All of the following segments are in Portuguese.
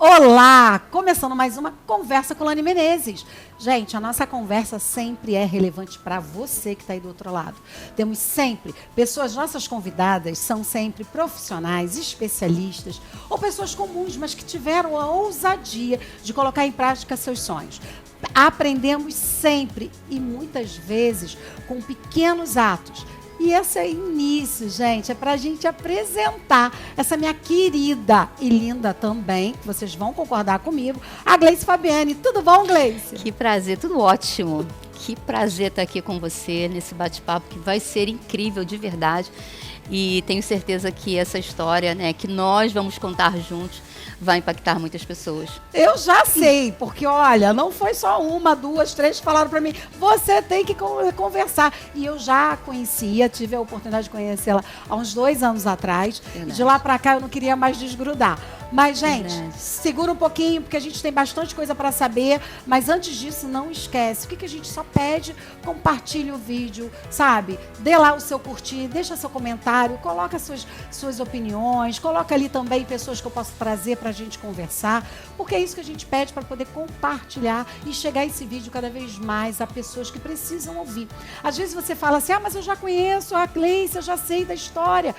Olá! Começando mais uma conversa com Lani Menezes. Gente, a nossa conversa sempre é relevante para você que está aí do outro lado. Temos sempre pessoas, nossas convidadas são sempre profissionais, especialistas ou pessoas comuns, mas que tiveram a ousadia de colocar em prática seus sonhos. Aprendemos sempre e muitas vezes com pequenos atos. E esse é início, gente, é para a gente apresentar essa minha querida e linda também, que vocês vão concordar comigo, a Gleice Fabiani. Tudo bom, Gleice? Que prazer, tudo ótimo. Que prazer estar aqui com você nesse bate-papo que vai ser incrível de verdade. E tenho certeza que essa história, né, que nós vamos contar juntos, vai impactar muitas pessoas. Eu já sei, porque olha, não foi só uma, duas, três que falaram para mim, você tem que conversar. E eu já conhecia, tive a oportunidade de conhecê-la há uns 2 anos atrás. E de lá para cá eu não queria mais desgrudar. Mas, gente, segura um pouquinho, porque a gente tem bastante coisa para saber. Mas antes disso, não esquece. O que a gente só pede? Compartilhe o vídeo, sabe? Dê lá o seu curtir, deixa seu comentário, coloca suas opiniões, coloca ali também pessoas que eu posso trazer para a gente conversar. Porque é isso que a gente pede para poder compartilhar e chegar esse vídeo cada vez mais a pessoas que precisam ouvir. Às vezes você fala assim, mas eu já conheço a Gleice, eu já sei da história.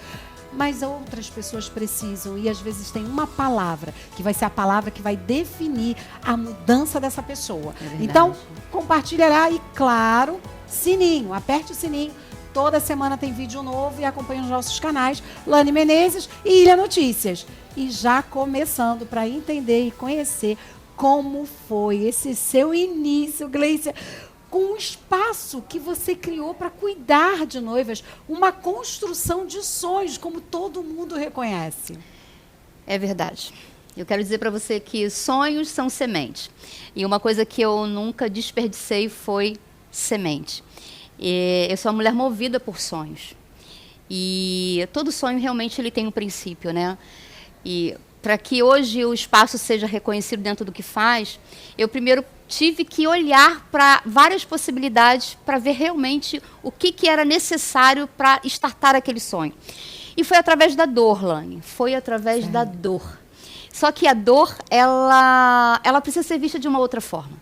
Mas outras pessoas precisam e às vezes tem uma palavra que vai ser a palavra que vai definir a mudança dessa pessoa. Então, compartilhará e, claro, sininho, aperte o sininho. Toda semana tem vídeo novo e acompanhe os nossos canais Lani Menezes e Ilha Notícias. E já começando para entender e conhecer como foi esse seu início, Gleice, com um espaço que você criou para cuidar de noivas, uma construção de sonhos, como todo mundo reconhece. É verdade. Eu quero dizer para você que sonhos são sementes. E uma coisa que eu nunca desperdicei foi semente. Eu sou uma mulher movida por sonhos. E todo sonho realmente ele tem um princípio, né? E para que hoje o espaço seja reconhecido dentro do que faz, eu primeiro tive que olhar para várias possibilidades para ver realmente o que era necessário para startar aquele sonho. E foi através da dor, Lani. Foi através da dor. Só que a dor, ela precisa ser vista de uma outra forma.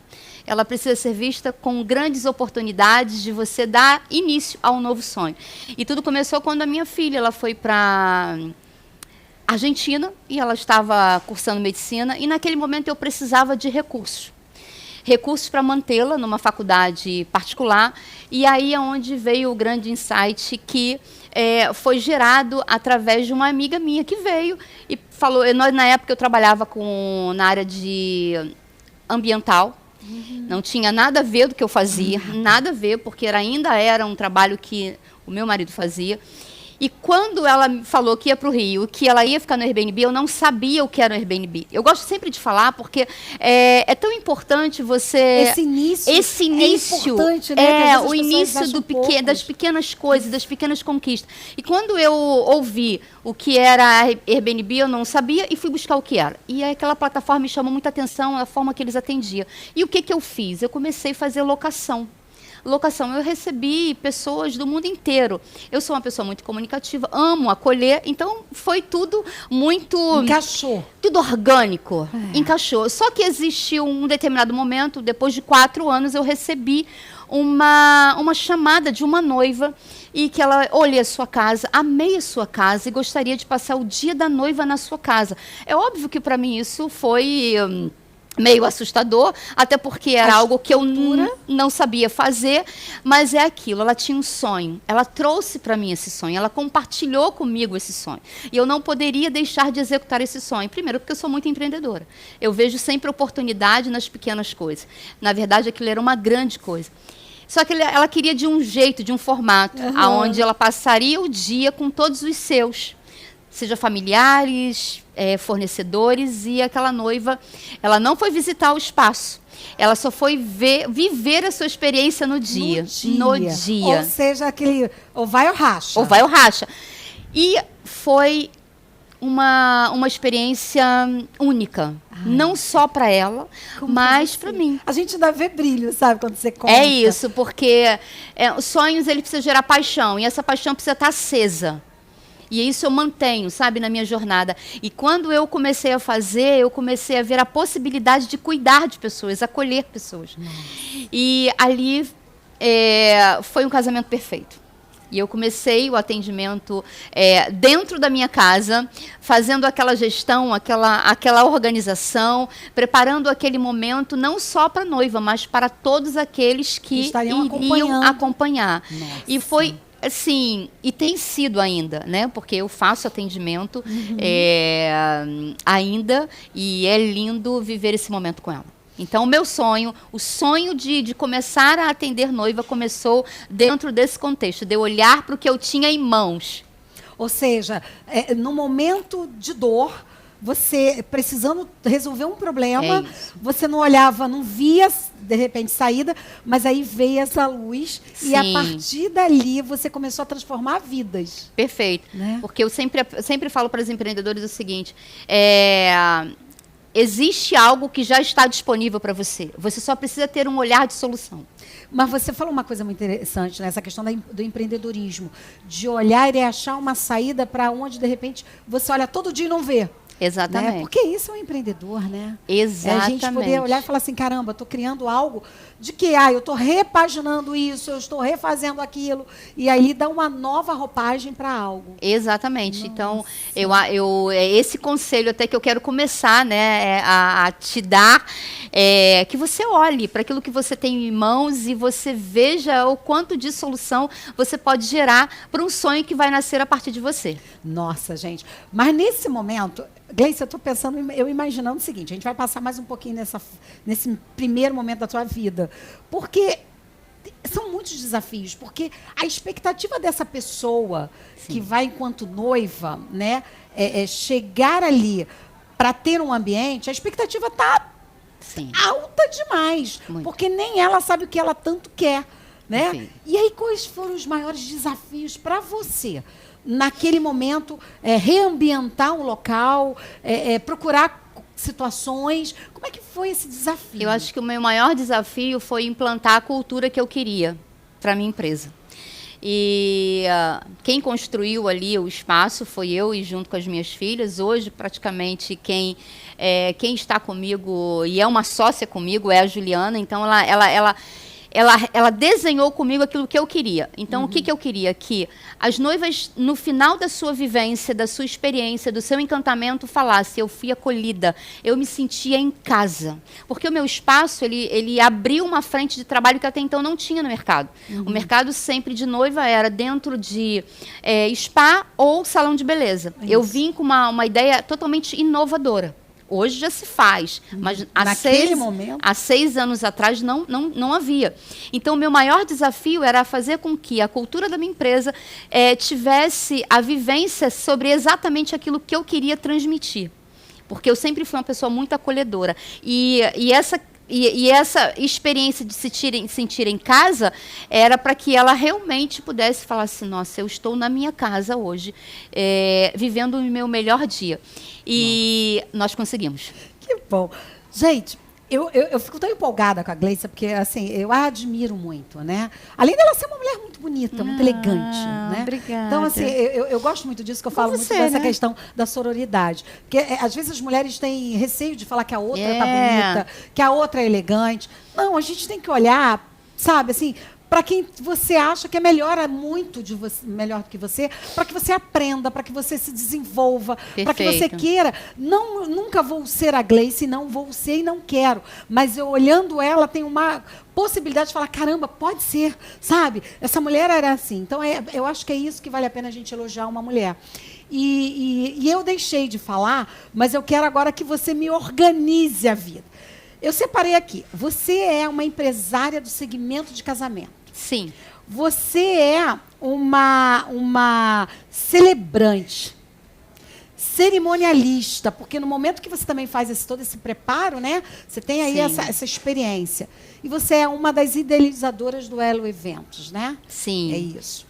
Ela precisa ser vista com grandes oportunidades de você dar início a um novo sonho. E tudo começou quando a minha filha ela foi para Argentina e ela estava cursando medicina e naquele momento eu precisava de recursos para mantê-la numa faculdade particular, e aí é onde veio o grande insight que foi gerado através de uma amiga minha que veio e falou, na época eu trabalhava na área de ambiental, não tinha nada a ver do que eu fazia, nada a ver, porque ainda era um trabalho que o meu marido fazia. E quando ela me falou que ia para o Rio, que ela ia ficar no Airbnb, eu não sabia o que era o Airbnb. Eu gosto sempre de falar, porque é tão importante você... Esse início é importante, né? O início das pequenas coisas, das pequenas conquistas. E quando eu ouvi o que era Airbnb, eu não sabia e fui buscar o que era. E aquela plataforma me chamou muita atenção, a forma que eles atendiam. E o que eu fiz? Eu comecei a fazer locação. Eu recebi pessoas do mundo inteiro. Eu sou uma pessoa muito comunicativa, amo acolher, então foi tudo muito... Encaixou. Tudo orgânico, encaixou. Só que existiu um determinado momento, depois de 4 anos, eu recebi uma chamada de uma noiva e que ela, olhei a sua casa, amei a sua casa e gostaria de passar o dia da noiva na sua casa. É óbvio que para mim isso foi... meio assustador, até porque era algo que eu não sabia fazer, mas é aquilo, ela tinha um sonho, ela trouxe para mim esse sonho, ela compartilhou comigo esse sonho, e eu não poderia deixar de executar esse sonho, primeiro porque eu sou muito empreendedora, eu vejo sempre oportunidade nas pequenas coisas, na verdade aquilo era uma grande coisa. Só que ela queria de um jeito, de um formato, onde ela passaria o dia com todos os seus, seja familiares, fornecedores, e aquela noiva, ela não foi visitar o espaço, ela só foi viver a sua experiência no dia. Ou seja, aquele ou vai ou racha. Ou vai ou racha. E foi uma experiência única, não só para ela, mas para mim. A gente ainda vê brilho, sabe, quando você conta. É isso, porque os sonhos ele precisa gerar paixão, e essa paixão precisa estar acesa. E isso eu mantenho, sabe, na minha jornada. E quando eu comecei a fazer, eu comecei a ver a possibilidade de cuidar de pessoas, acolher pessoas. E ali foi um casamento perfeito. E eu comecei o atendimento dentro da minha casa, fazendo aquela gestão, aquela organização, preparando aquele momento não só para a noiva, mas para todos aqueles que iriam acompanhar. Nossa. E foi assim, e tem sido ainda, né? Porque eu faço atendimento ainda, e é lindo viver esse momento com ela. Então, o sonho de começar a atender noiva começou dentro desse contexto, de eu olhar para o que eu tinha em mãos. Ou seja, no momento de dor, você precisando resolver um problema, você não olhava, não via, de repente, saída, mas aí veio essa luz. Sim. E a partir dali você começou a transformar vidas. Perfeito. Né? Porque eu sempre falo para os empreendedores o seguinte, existe algo que já está disponível para você. Você só precisa ter um olhar de solução. Mas você falou uma coisa muito interessante, né? Essa questão do empreendedorismo. De olhar e achar uma saída para onde, de repente, você olha todo dia e não vê. Exatamente. Né? Porque isso é um empreendedor, né? Exatamente. A gente poder olhar e falar assim, caramba, estou criando algo de que, eu estou repaginando isso, eu estou refazendo aquilo, e aí dá uma nova roupagem para algo. Exatamente. Nossa. Então, esse conselho até que eu quero começar, né, a te dar, que você olhe para aquilo que você tem em mãos e você veja o quanto de solução você pode gerar para um sonho que vai nascer a partir de você. Nossa, gente. Mas nesse momento, Gleice, eu estou pensando, eu imaginando o seguinte, a gente vai passar mais um pouquinho nesse primeiro momento da tua vida, porque são muitos desafios, porque a expectativa dessa pessoa que vai enquanto noiva, né, chegar ali para ter um ambiente, a expectativa está alta demais, porque nem ela sabe o que ela tanto quer, né? Sim. E aí, quais foram os maiores desafios para você? Naquele momento, reambientar um local, procurar situações. Como é que foi esse desafio? Eu acho que o meu maior desafio foi implantar a cultura que eu queria para a minha empresa. E quem construiu ali o espaço foi eu e junto com as minhas filhas. Hoje, praticamente, quem está comigo e é uma sócia comigo é a Juliana. Então, ela desenhou comigo aquilo que eu queria. Então, o que eu queria? Que as noivas, no final da sua vivência, da sua experiência, do seu encantamento, falassem, eu fui acolhida, eu me sentia em casa. Porque o meu espaço, ele abriu uma frente de trabalho que até então não tinha no mercado. O mercado sempre de noiva era dentro de spa ou salão de beleza. Isso. Eu vim com uma ideia totalmente inovadora. Hoje já se faz, mas há 6 anos atrás não havia. Então, o meu maior desafio era fazer com que a cultura da minha empresa tivesse a vivência sobre exatamente aquilo que eu queria transmitir. Porque eu sempre fui uma pessoa muito acolhedora. E essa experiência de se sentir em casa era para que ela realmente pudesse falar assim, nossa, eu estou na minha casa hoje, vivendo o meu melhor dia. E nós conseguimos. Que bom. Gente, eu fico tão empolgada com a Gleice, porque assim, eu a admiro muito, né? Além dela ser uma mulher muito bonita, muito elegante, né? Obrigada. Então, assim, eu gosto muito disso, que eu falo muito dessa questão da sororidade. Porque às vezes as mulheres têm receio de falar que a outra tá bonita, que a outra é elegante. Não, a gente tem que olhar, sabe, assim, para quem você acha que é melhor muito de você, melhor do que você, para que você aprenda, para que você se desenvolva, para que você queira. Nunca vou ser a Gleice, não vou ser e não quero. Mas eu olhando ela, tenho uma possibilidade de falar, caramba, pode ser, sabe? Essa mulher era assim. Então, eu acho que é isso que vale a pena a gente elogiar uma mulher. E eu deixei de falar, mas eu quero agora que você me organize a vida. Eu separei aqui. Você é uma empresária do segmento de casamento. Sim. Você é uma celebrante, cerimonialista, porque no momento que você também faz todo esse preparo, né? Você tem aí essa experiência. E você é uma das idealizadoras do Elo Eventos, né? Sim. É isso.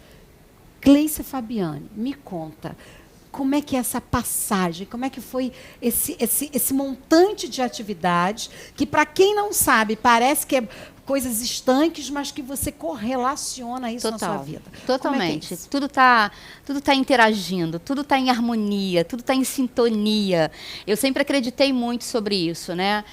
Gleice Fabiani, me conta. como é que é essa passagem? Como é que foi esse montante de atividades que, para quem não sabe, parece que é coisas estanques, mas que você correlaciona isso na sua vida? Totalmente. Como é que é isso? Tudo tá interagindo, tudo está em harmonia, tudo está em sintonia. Eu sempre acreditei muito sobre isso, né?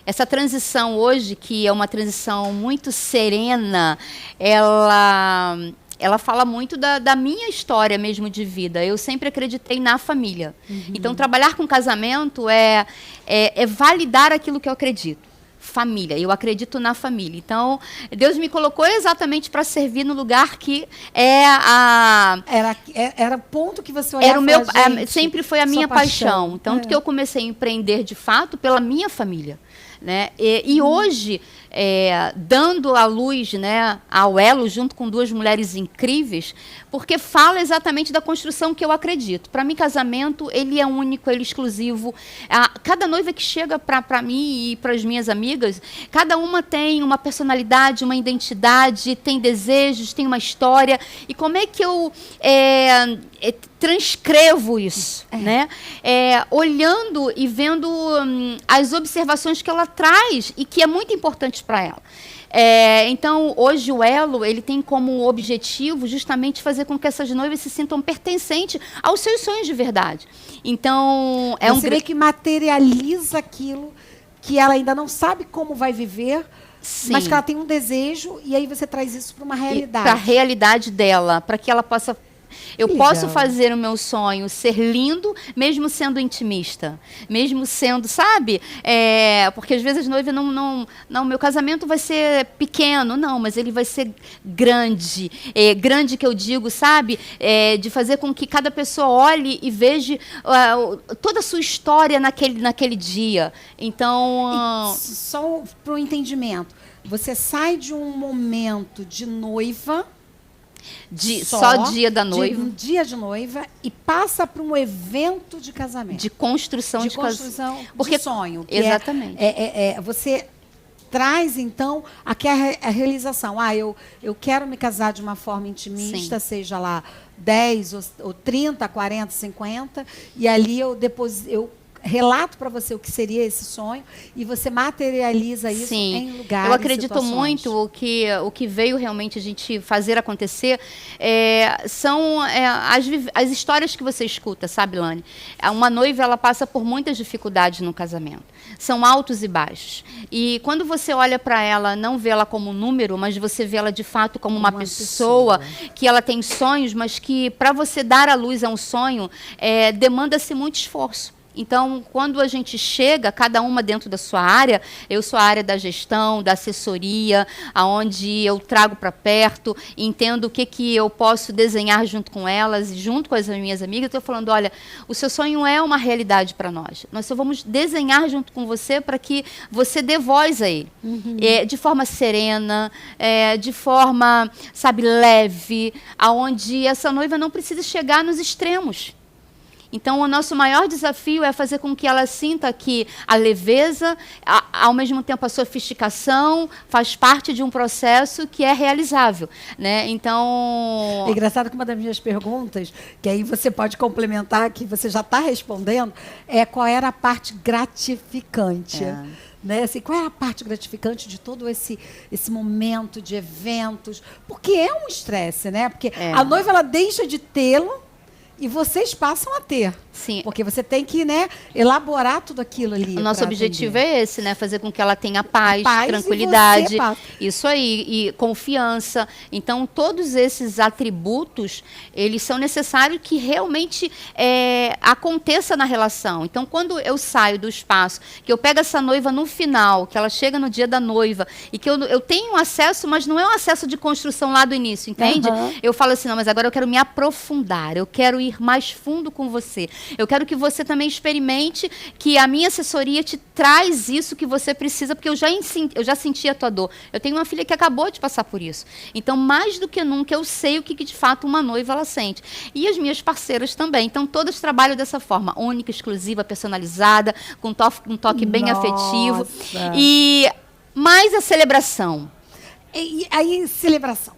Essa transição hoje, que é uma transição muito serena, ela fala muito da minha história mesmo de vida. Eu sempre acreditei na família. Então, trabalhar com casamento é validar aquilo que eu acredito. Família, eu acredito na família. Então, Deus me colocou exatamente para servir no lugar que Era o ponto que você olhava. Sempre foi a minha paixão. Tanto que eu comecei a empreender de fato pela minha família. Né? E hoje, dando à luz, né, ao Elo, junto com duas mulheres incríveis, porque fala exatamente da construção que eu acredito. Para mim, casamento, ele é único, ele é exclusivo. Cada noiva que chega para mim e para as minhas amigas, cada uma tem uma personalidade, uma identidade, tem desejos, tem uma história. E como é que eu transcrevo isso, né? Olhando e vendo as observações que ela traz e que é muito importante para ela. Então, hoje o Elo, ele tem como objetivo justamente fazer com que essas noivas se sintam pertencentes aos seus sonhos de verdade. Então, você vê que materializa aquilo que ela ainda não sabe como vai viver. Sim. Mas que ela tem um desejo, e aí você traz isso para uma realidade. Para a realidade dela, para que ela possa... Eu posso fazer o meu sonho ser lindo, mesmo sendo intimista, mesmo sendo, sabe? Porque às vezes as noivas não, meu casamento vai ser pequeno, não, mas ele vai ser grande. Grande que eu digo, sabe? De fazer com que cada pessoa olhe e veja toda a sua história naquele dia. Então... Só para o entendimento, você sai de um momento de noiva... Só dia da noiva. Um dia de noiva e passa para um evento de casamento. De construção de casamento. De sonho. Exatamente. Você traz, então, aqui a realização. Eu quero me casar de uma forma intimista, sim, seja lá 10 ou 30, 40, 50, e ali eu relato para você o que seria esse sonho e você materializa isso, sim, em lugares. Eu acredito muito o que veio realmente a gente fazer acontecer são as histórias que você escuta, sabe, Lani? Uma noiva, ela passa por muitas dificuldades no casamento. São altos e baixos. E quando você olha para ela, não vê ela como um número, mas você vê ela de fato como uma pessoa que ela tem sonhos, mas que para você dar à luz a um sonho, demanda-se muito esforço. Então, quando a gente chega, cada uma dentro da sua área, eu sou a área da gestão, da assessoria, aonde eu trago para perto, entendo o que eu posso desenhar junto com elas e junto com as minhas amigas. Estou falando, olha, o seu sonho é uma realidade para nós. Nós só vamos desenhar junto com você para que você dê voz a ele. De forma serena, de forma, sabe, leve, aonde essa noiva não precisa chegar nos extremos. Então, o nosso maior desafio é fazer com que ela sinta que a leveza, ao mesmo tempo a sofisticação, faz parte de um processo que é realizável, né? Então... É engraçado que uma das minhas perguntas, que aí você pode complementar, que você já está respondendo, qual era a parte gratificante. Né? Assim, qual era a parte gratificante de todo esse momento de eventos? Porque é um estresse, né? Porque a noiva, ela deixa de tê-lo, e vocês passam a ter. Sim. Porque você tem que, né, elaborar tudo aquilo ali. O nosso objetivo é esse, né? Fazer com que ela tenha paz tranquilidade. Isso aí. E confiança. Então, todos esses atributos, eles são necessários que realmente aconteça na relação. Então, quando eu saio do espaço, que eu pego essa noiva no final, que ela chega no dia da noiva, e que eu tenho acesso, mas não é um acesso de construção lá do início, entende? Eu falo assim, não, mas agora eu quero me aprofundar, eu quero ir mais fundo com você. Eu quero que você também experimente que a minha assessoria te traz isso que você precisa, porque eu já senti a tua dor. Eu tenho uma filha que acabou de passar por isso. Então, mais do que nunca, eu sei o que de fato uma noiva ela sente. E as minhas parceiras também. Então, todas trabalham dessa forma, única, exclusiva, personalizada, com um toque bem afetivo. E mais a celebração. E aí, celebração.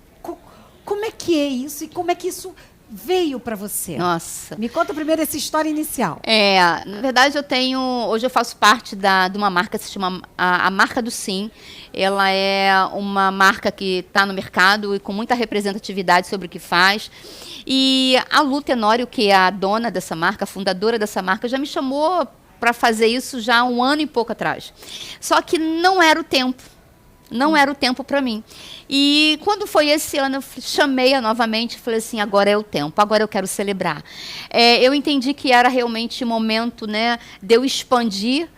Como é que é isso? E como é que isso veio para você? Nossa. Me conta primeiro essa história inicial. Na verdade hoje eu faço parte de uma marca que se chama a Marca do Sim. Ela é uma marca que está no mercado e com muita representatividade sobre o que faz. E a Lu Tenório, que é a dona dessa marca, a fundadora dessa marca, já me chamou para fazer isso já há 1 ano e pouco atrás. Só que não era o tempo. Não era o tempo para mim. E quando foi esse ano, eu chamei-a novamente e falei assim, agora é o tempo, agora eu quero celebrar. Eu entendi que era realmente o momento, né, de eu expandir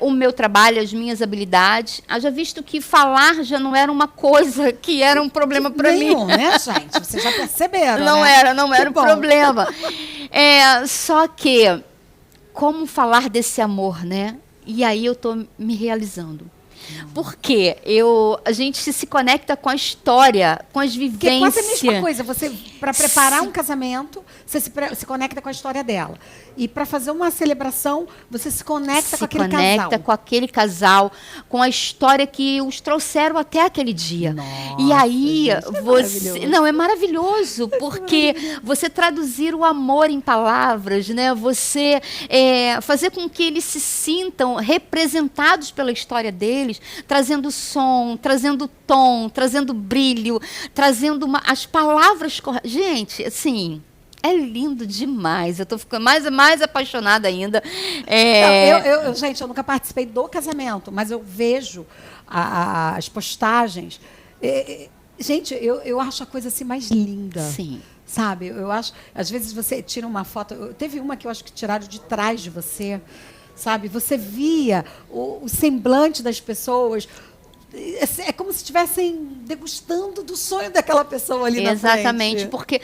o meu trabalho, as minhas habilidades. Haja visto que falar já não era uma coisa que era um problema para mim. Nenhum, né, gente? Vocês já perceberam, não né? era um problema. Só que, como falar desse amor, né? E aí eu estou me realizando. Porque a gente se conecta com a história, com as vivências. Porque é quase a mesma coisa. Você, para preparar um casamento, você se conecta com a história dela. E para fazer uma celebração, você se conecta com aquele casal. Se conecta com aquele casal, com a história que os trouxeram até aquele dia. Nossa, e aí, gente, é maravilhoso, porque você traduzir o amor em palavras, né? Você fazer com que eles se sintam representados pela história deles, trazendo som, trazendo tom, trazendo brilho, trazendo as palavras corretas. Gente, assim, é lindo demais. Eu estou ficando mais apaixonada ainda. Gente, eu nunca participei do casamento, mas eu vejo as postagens. Gente, eu acho a coisa assim mais linda. Sim. Sabe? Eu acho, às vezes você tira uma foto. Teve uma que eu acho que tiraram de trás de você. Sabe? Você via o semblante das pessoas. É como se estivessem degustando do sonho daquela pessoa ali na frente. Exatamente, porque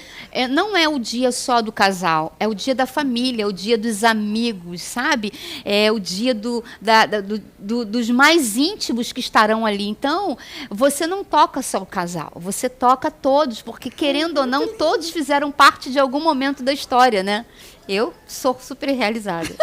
não é o dia só do casal, é o dia da família, é o dia dos amigos, sabe? É o dia dos mais íntimos que estarão ali. Então, você não toca só o casal, você toca todos, porque querendo ou não, todos fizeram parte de algum momento da história, né? Eu sou super realizada.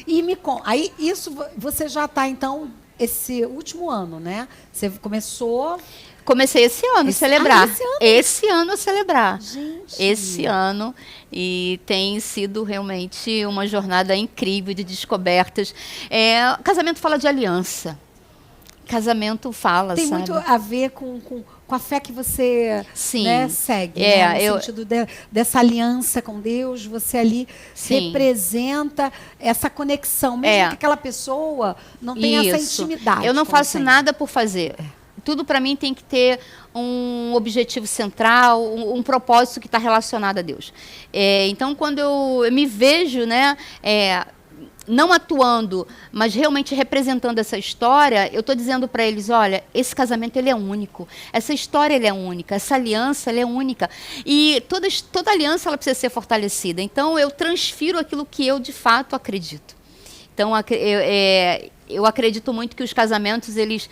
E me conta, aí isso você já está, então, esse último ano, né? Você começou... Comecei esse ano a celebrar. Esse ano? Esse ano a celebrar. Gente. Esse ano. E tem sido realmente uma jornada incrível de descobertas. Casamento fala de aliança. Casamento fala, tem sabe? Muito a ver com a fé que você, né, segue. No sentido dessa aliança com Deus, você ali representa essa conexão, mesmo que aquela pessoa não tenha essa intimidade. Eu não faço nada por fazer. Tudo para mim tem que ter um objetivo central, um propósito que está relacionado a Deus. Então, quando eu me vejo, né, não atuando, mas realmente representando essa história, eu estou dizendo para eles, olha, esse casamento ele é único, essa história ele é única, essa aliança ela é única. E toda aliança ela precisa ser fortalecida. Então, eu transfiro aquilo que eu, de fato, acredito. Então, eu acredito muito que os casamentos, eles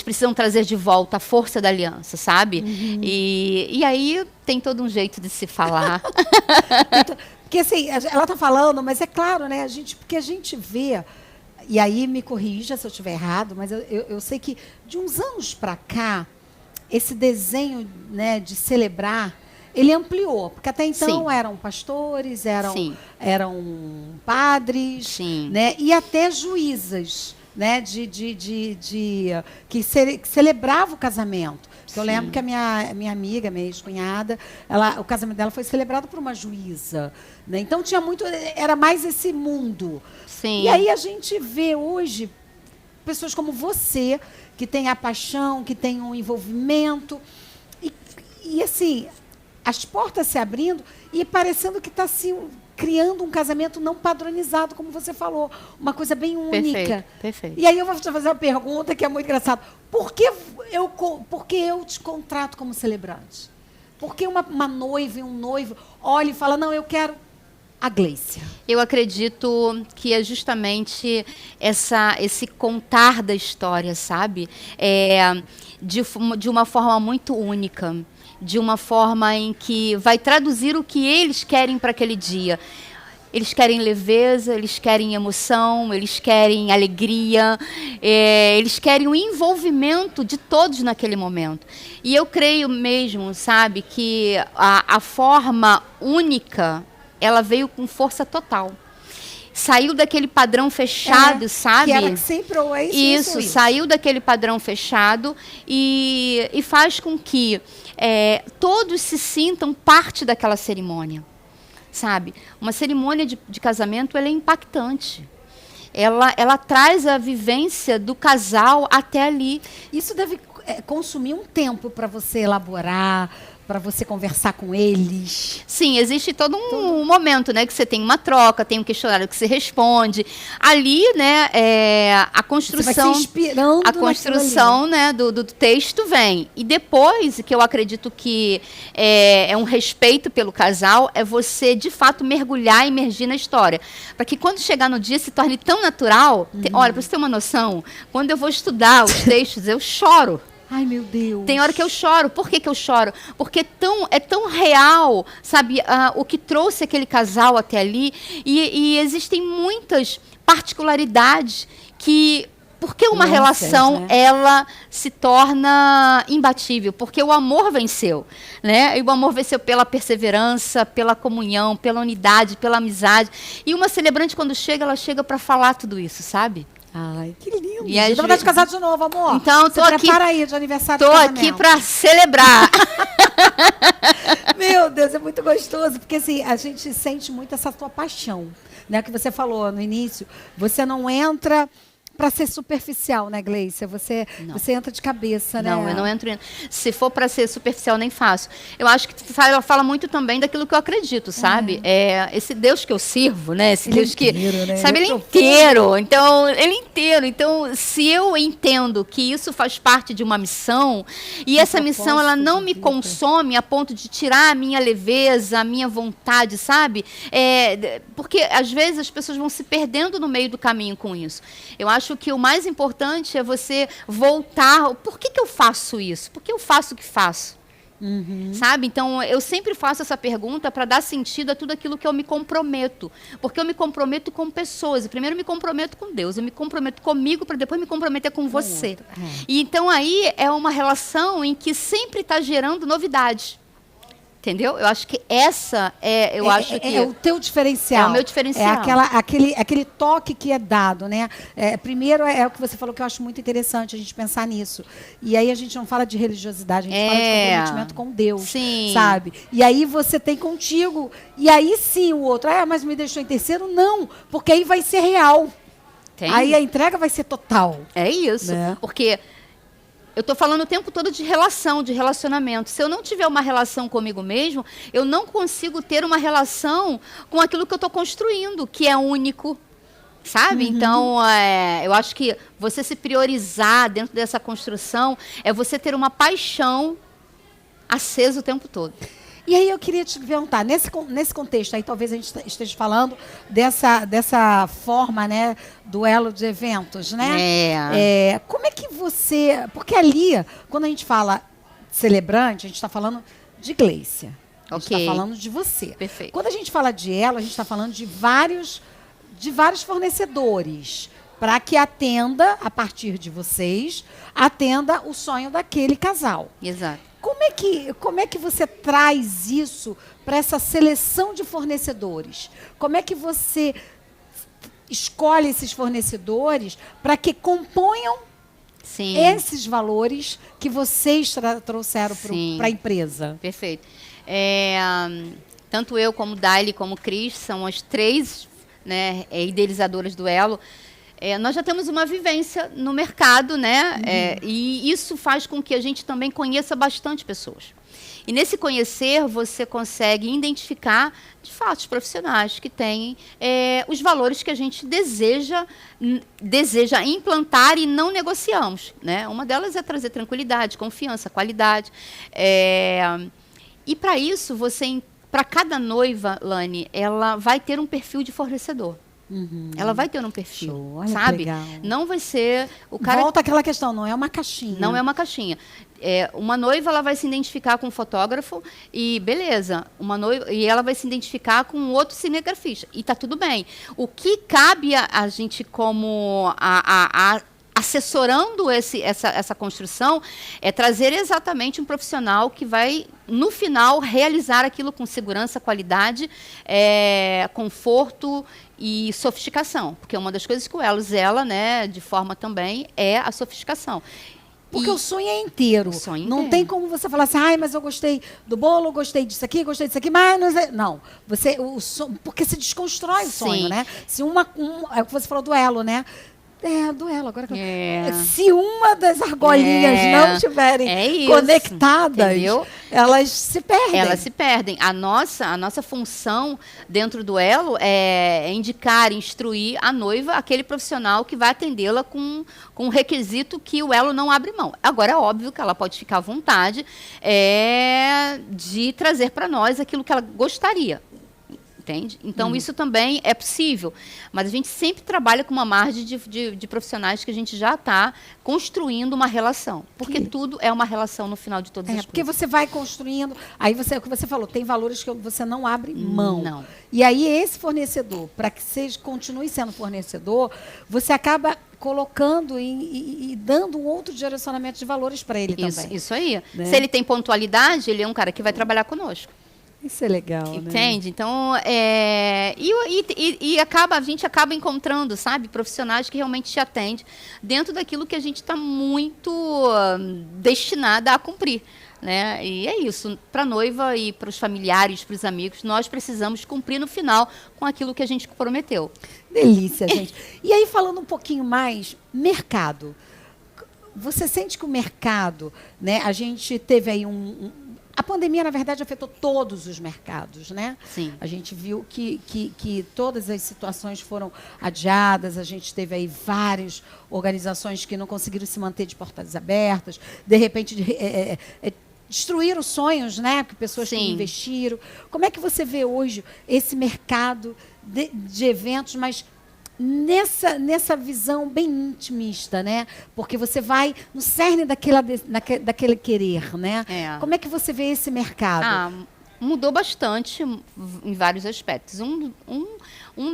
precisam trazer de volta a força da aliança, sabe? Uhum. E aí tem todo um jeito de se falar. Porque assim, ela está falando, mas é claro, né? Porque a gente vê, e aí me corrija se eu estiver errado, mas eu sei que de uns anos para cá, esse desenho, né, de celebrar, ele ampliou, porque até então eram pastores, eram padres, né, e até juízas, né, que celebrava o casamento. Eu lembro que a minha amiga, minha ex-cunhada, o casamento dela foi celebrado por uma juíza, né? Então tinha era mais esse mundo. Sim. E aí a gente vê hoje pessoas como você, que tem a paixão, que tem um envolvimento, e assim, as portas se abrindo e parecendo que está se criando um casamento não padronizado, como você falou. Uma coisa bem única. Perfeito. E aí eu vou te fazer uma pergunta que é muito engraçada. Por que eu te contrato como celebrante? Por que uma noiva e um noivo olha e fala, não, eu quero a Gleicia? Eu acredito que é justamente esse contar da história, sabe? De uma forma muito única. De uma forma em que vai traduzir o que eles querem para aquele dia. Eles querem leveza, eles querem emoção, eles querem alegria, eles querem o envolvimento de todos naquele momento. E eu creio mesmo, sabe, que a forma única, ela veio com força total. Saiu daquele padrão fechado, sabe? Que era sempre ou isso. Saiu daquele padrão fechado e faz com que todos se sintam parte daquela cerimônia. Sabe? Uma cerimônia de casamento, ela é impactante. Ela traz a vivência do casal até ali. Isso deve consumir um tempo para você elaborar, para você conversar com eles. Sim, existe todo um momento, né, que você tem uma troca, tem um questionário que você responde. Ali, né, a construção, você vai se inspirando né, do texto vem. E depois, que eu acredito que é um respeito pelo casal, é você, de fato, mergulhar, imergir na história. Para que quando chegar no dia se torne tão natural. Olha, para você ter uma noção, quando eu vou estudar os textos, eu choro. Ai, meu Deus. Tem hora que eu choro. Por que eu choro? Porque é tão real, sabe, o que trouxe aquele casal até ali. E existem muitas particularidades que... Porque uma relação, né, ela se torna imbatível? Porque o amor venceu, né? E o amor venceu pela perseverança, pela comunhão, pela unidade, pela amizade. E uma celebrante, quando chega, ela chega para falar tudo isso, sabe? Ai, que lindo. E dá vontade de casar de novo, amor. Então, tô aqui. Prepara aí de aniversário. Tô aqui para celebrar. Meu Deus, é muito gostoso, porque assim, a gente sente muito essa tua paixão, né? Que você falou no início. Você não entra para ser superficial, né, Gleicia? Você entra de cabeça, né? Não, eu não entro. Se for para ser superficial, nem faço. Eu acho que fala muito também daquilo que eu acredito, sabe? Esse Deus que eu sirvo, né? Esse Deus que, né? Sabe, ele inteiro. Então, se eu entendo que isso faz parte de uma missão e essa missão ela não me consome a ponto de tirar a minha leveza, a minha vontade, sabe? Porque às vezes as pessoas vão se perdendo no meio do caminho com isso. Eu acho que o mais importante é você voltar. Por que eu faço isso? Por que eu faço o que faço? Sabe? Então, eu sempre faço essa pergunta para dar sentido a tudo aquilo que eu me comprometo. Porque eu me comprometo com pessoas. Eu primeiro me comprometo com Deus. Eu me comprometo comigo para depois me comprometer com você. E então, aí é uma relação em que sempre está gerando novidade. Entendeu? Eu acho que essa é o teu diferencial. É o meu diferencial. Aquele toque que é dado, né? Primeiro é o que você falou, que eu acho muito interessante a gente pensar nisso. E aí a gente não fala de religiosidade, a gente fala de comprometimento com Deus. Sim. Sabe? E aí você tem contigo. E aí sim o outro, mas me deixou em terceiro? Não, porque aí vai ser real. Aí a entrega vai ser total. É isso. Né? Porque... eu estou falando o tempo todo de relação, de relacionamento. Se eu não tiver uma relação comigo mesmo, eu não consigo ter uma relação com aquilo que eu estou construindo, que é único, sabe? Então, eu acho que você se priorizar dentro dessa construção é você ter uma paixão acesa o tempo todo. E aí eu queria te perguntar, nesse contexto, aí talvez a gente esteja falando dessa forma, né, duelo de eventos, né? Como é que você... Porque ali, quando a gente fala celebrante, a gente está falando de Gleicia. A gente está falando de você. Perfeito. Quando a gente fala de ela, a gente está falando de vários fornecedores, para que atenda, a partir de vocês, atenda o sonho daquele casal. Exato. Como é que você traz isso para essa seleção de fornecedores? Como é que você escolhe esses fornecedores para que componham esses valores que vocês trouxeram para a empresa? Perfeito. Tanto eu como Daile como Cris são as três, né, idealizadoras do Elo. Nós já temos uma vivência no mercado, né? E isso faz com que a gente também conheça bastante pessoas. E nesse conhecer, você consegue identificar, de fato, os profissionais que têm os valores que a gente deseja implantar e não negociamos, né? Uma delas é trazer tranquilidade, confiança, qualidade. E para isso, para cada noiva, Lani, ela vai ter um perfil de fornecedor. Ela vai ter um perfil, Show, olha que sabe? legal. Não vai ser o cara. Volta àquela questão, não é uma caixinha. Não é uma caixinha. Uma noiva, ela vai se identificar com um fotógrafo e beleza. E ela vai se identificar com outro cinegrafista. E tá tudo bem. O que cabe a gente como assessorando essa construção é trazer exatamente um profissional que vai, no final, realizar aquilo com segurança, qualidade, conforto e sofisticação. Porque uma das coisas que o Elo zela, né, de forma também, é a sofisticação. Porque o sonho é inteiro. Não tem como você falar assim, mas eu gostei do bolo, gostei disso aqui, mas não sei. Não. Porque se desconstrói o sonho, né? Se é o que você falou do elo, né? Duelo. Agora se uma das argolinhas não estiverem conectadas, entendeu? Elas se perdem. Elas se perdem. A nossa função dentro do elo é indicar, instruir a noiva, aquele profissional que vai atendê-la com um requisito que o elo não abre mão. Agora, é óbvio que ela pode ficar à vontade de trazer para nós aquilo que ela gostaria. Entende? Então, isso também é possível. Mas a gente sempre trabalha com uma margem de profissionais que a gente já está construindo uma relação. Porque tudo é uma relação no final de todas as coisas. Porque você vai construindo. Aí o que você falou, tem valores que você não abre mão. Não. E aí, esse fornecedor, para que você continue sendo fornecedor, você acaba colocando e dando um outro direcionamento de valores para ele também. Isso aí. Né? Se ele tem pontualidade, ele é um cara que vai trabalhar conosco. Isso é legal, entende? Né? Então, a gente acaba encontrando, sabe, profissionais que realmente te atendem dentro daquilo que a gente está muito destinada a cumprir. Né? E é isso, para a noiva e para os familiares, para os amigos, nós precisamos cumprir no final com aquilo que a gente prometeu. Delícia, gente. E aí, falando um pouquinho mais, mercado. Você sente que o mercado, né, a gente teve aí a pandemia, na verdade, afetou todos os mercados, né? Sim. A gente viu que todas as situações foram adiadas, a gente teve aí várias organizações que não conseguiram se manter de portas abertas, de repente destruíram sonhos, né? Que pessoas que investiram. Como é que você vê hoje esse mercado de eventos, mas nessa visão bem intimista, né? Porque você vai no cerne daquele querer, né? Como é que você vê esse mercado? Mudou bastante em vários aspectos.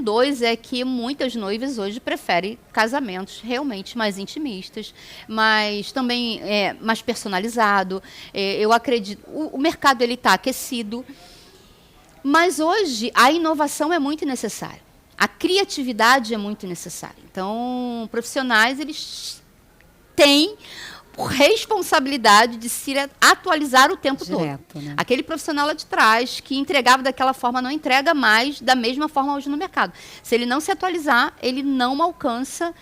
Dois é que muitas noivas hoje preferem casamentos realmente mais intimistas, mas também mais personalizado. Eu acredito, o mercado ele está aquecido, mas hoje a inovação é muito necessária. A criatividade é muito necessária. Então, profissionais, eles têm responsabilidade de se atualizar o tempo todo. Né? Aquele profissional lá de trás, que entregava daquela forma, não entrega mais da mesma forma hoje no mercado. Se ele não se atualizar, ele não alcança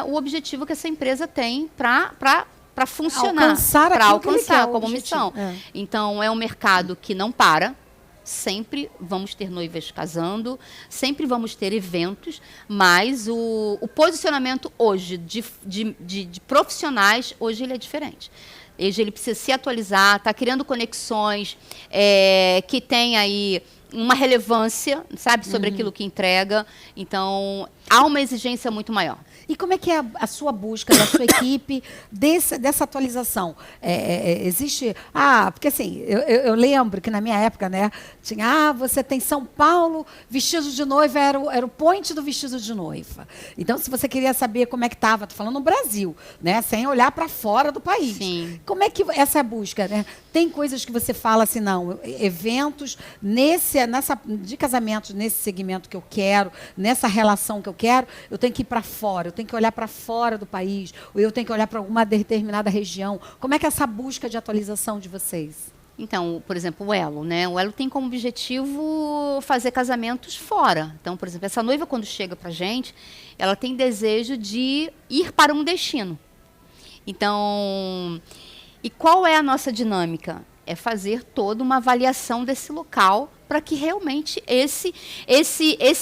o objetivo que essa empresa tem para funcionar, para alcançar como missão. Então, é um mercado que não para. Sempre vamos ter noivas casando, sempre vamos ter eventos, mas o posicionamento hoje de profissionais, hoje ele é diferente. Hoje ele precisa se atualizar, está criando conexões que tem aí uma relevância, sabe, sobre aquilo que entrega. Então, há uma exigência muito maior. E como é que é a sua busca, da sua equipe, dessa atualização? Existe... porque assim, eu lembro que na minha época, né, tinha, você tem São Paulo, vestido de noiva, era o point do vestido de noiva. Então, se você queria saber como é que estava, estou falando no Brasil, né, sem olhar para fora do país. Sim. Como é que essa busca, né? Tem coisas que você fala assim, não, eventos de casamentos, nesse segmento que eu quero, nessa relação que eu quero, eu tenho que ir para fora, eu tenho que olhar para fora do país, ou eu tenho que olhar para alguma determinada região. Como é que é essa busca de atualização de vocês? Então, por exemplo, o Elo, né? O Elo tem como objetivo fazer casamentos fora. Então, por exemplo, essa noiva, quando chega para a gente, ela tem desejo de ir para um destino. Então, e qual é a nossa dinâmica? É fazer toda uma avaliação desse local para que realmente esse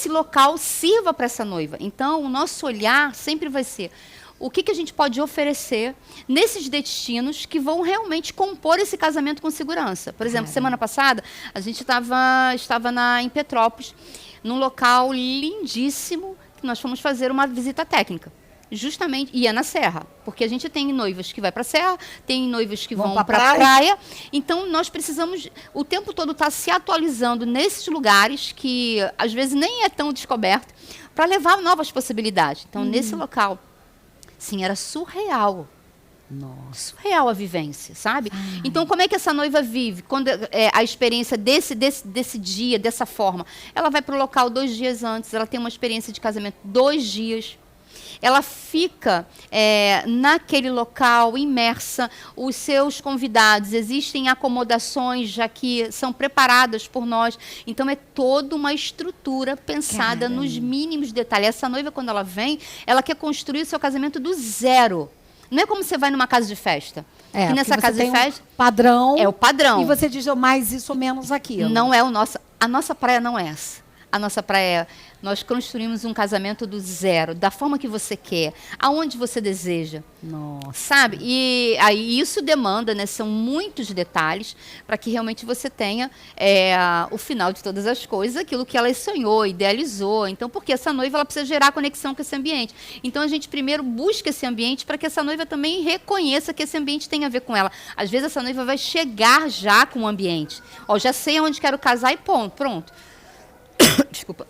local sirva para essa noiva. Então, o nosso olhar sempre vai ser o que a gente pode oferecer nesses destinos que vão realmente compor esse casamento com segurança. Por exemplo, semana passada, a gente estava em Petrópolis, num local lindíssimo, que nós fomos fazer uma visita técnica. Justamente, ia na serra, porque a gente tem noivas que vai para a serra, tem noivas que vão para a praia. Então, nós precisamos, o tempo todo, estar se atualizando nesses lugares que, às vezes, nem é tão descoberto, para levar novas possibilidades. Então, nesse local, sim, era surreal. Nossa. Surreal a vivência, sabe? Então, como é que essa noiva vive? Quando a experiência desse dia, dessa forma? Ela vai para o local 2 dias antes, ela tem uma experiência de casamento 2 dias. Ela fica naquele local, imersa, os seus convidados, existem acomodações já que são preparadas por nós, então é toda uma estrutura pensada nos mínimos detalhes. Essa noiva, quando ela vem, ela quer construir o seu casamento do zero. Não é como você vai numa casa de festa. Que nessa casa de festa, padrão. É o padrão. E você diz mais isso ou menos aquilo. Não é o nosso. A nossa praia não é essa. A nossa praia, nós construímos um casamento do zero, da forma que você quer, aonde você deseja. Nossa. Sabe? E aí isso demanda, né? São muitos detalhes para que realmente você tenha o final de todas as coisas, aquilo que ela sonhou, idealizou. Então, porque essa noiva ela precisa gerar conexão com esse ambiente. Então, a gente primeiro busca esse ambiente para que essa noiva também reconheça que esse ambiente tem a ver com ela. Às vezes, essa noiva vai chegar já com o ambiente. Ó, já sei aonde quero casar e pronto. Desculpa.